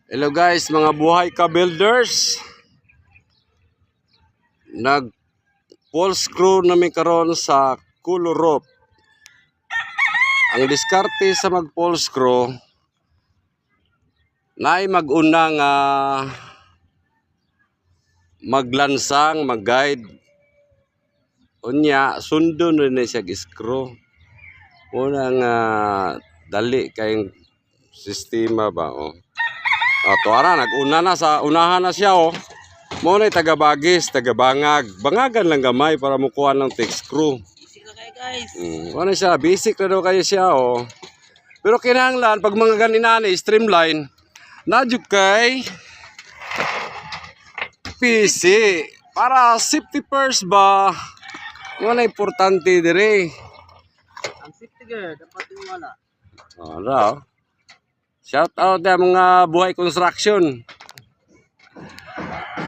Hello guys, mga buhay ka builders. Nag full screw namin karon sa color rope. Ang diskarte sa mag full screw naay mag-una nga maglansang, mag-guide. Unya sundon rin siya screw. Una nga dali kayong sistema ba tuara nag-una na sa unahan na siya mo na taga-bagis, taga-bangag. Bangagan lang gamay para mukuha ng tech screw. Basic na kayo guys. Ano siya, basic na daw kayo siya Pero kinahanglan pag mga ganinani streamline, nadyo kay PC para safety first ba. Yung na importante dire. Ang safety guard, dapat yung wala. Shout out na mga buhay construction.